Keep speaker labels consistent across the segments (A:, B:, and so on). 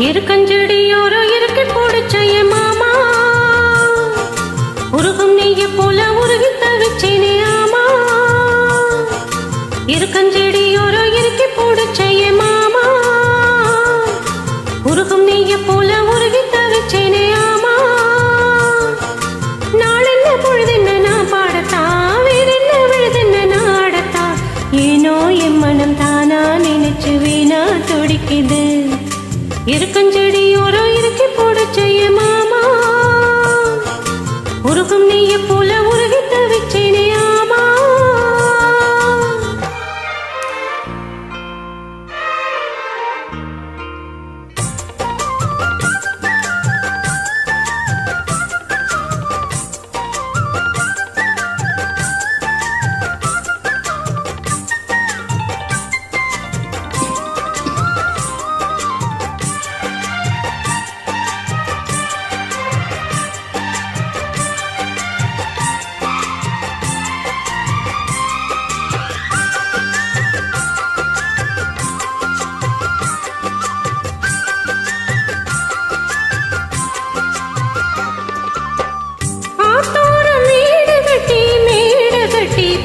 A: இருக்கஞ்செடியோரோ இருக்கு போடுச்சைய மாமா உருகும் நெய்ய போல உருகி தவிச்சேனே ஆமா இருக்கஞ்செடியோரோ இருக்கு போடுச்சைய மாமா உருகும் நெய்ய போல உருகி தவிச்சேனே ஆமா நாளென்ன பொழுதென்ன நான் பாடத்தான் வேறென்ன விழுதென்ன நான் ஆடத்தான் ஏனோ என் மனம் தானா நினைச்சு வீணா துடிக்குது இருக்கஞ்செடியோரோ இருக்கு போடுச்சைய மாமா உருகும் நெய்ய போல உருகி தவிச்சேனே ஆமா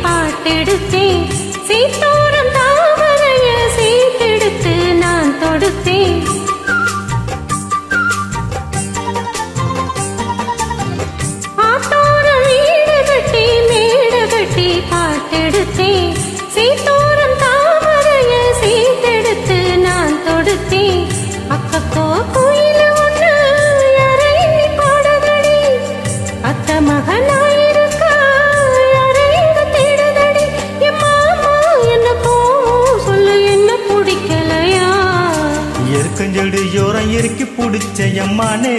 A: பாட்டெடுத்தேன் சீத்தோரம் தாமரைய சீட்டெடுத்து நான் தொடுத்தேன் ஆத்தோரம் வீடு கட்டி மேடு கட்டி பாட்டெடுத்தேன் சீத்தோரம் தாமரைய சீட்டெடுத்து நான் தொடுத்தேன் அக்கோ கோயில ஒன்று யாரையும் பாடதடி அத்த மகனாயிருக்க
B: இருக்கஞ்செடியோரம் இறுக்கி பிடிச்சையம்மானே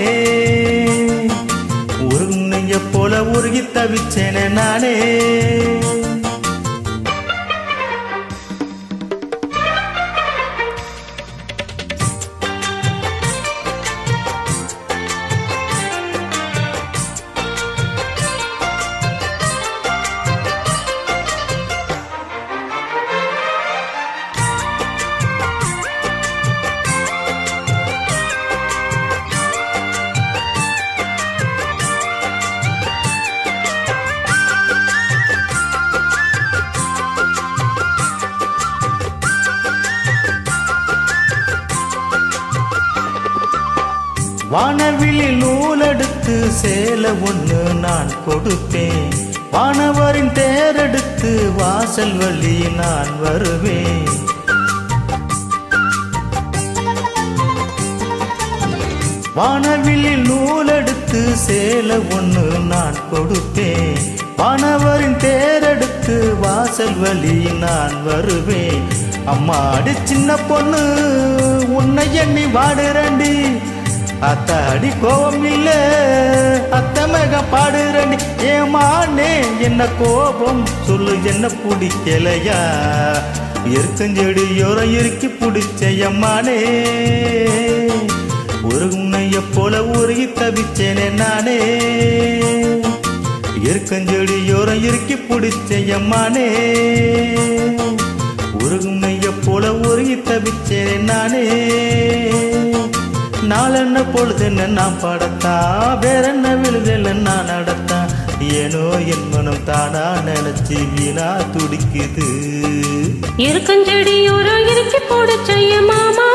B: உருகும் நெய்ய போல உருகி தவிச்சேனே நானே வானவிழி நூலெடுத்து சேலை ஒன்று நான் கொடுத்தேன் வானவரின் தேரெடுத்து வாசல் வழி நான் வருவேன் வானவிழி நூலெடுத்து சேலை ஒன்று நான் கொடுத்தேன் வானவரின் தேரெடுத்து வாசல் வழி நான் வருவேன் அம்மாடி சின்ன பொண்ணு உன்னை எண்ணி வாடுறண்டி அத்தாடி கோபம் இல்ல அத்தமக பாடுறண்டி ஏமானே என்ன கோபம் சொல்லு என்ன பிடிக்கலையா இருக்கஞ்செடியோரம் இறுக்கி பிடிச்சையம்மானே உருகும் நெய்ய போல உருகி தவிச்சேனே நானே இருக்கஞ்செடியோரம் இறுக்கி பிடிச்சையம்மானே உருகும் நெய்ய போல உருகி தவிச்சேனே நானே நாளென்ன பொழுதென்ன நான் பாடத்தா வேறென்ன விழுதெல்ல நான் நடத்தா ஏனோ என் மனம் தானா நினைச்சு வீணா துடிக்குது
A: இருக்கஞ்செடியோரோ இறுக்கி போடுச்சைய மாமா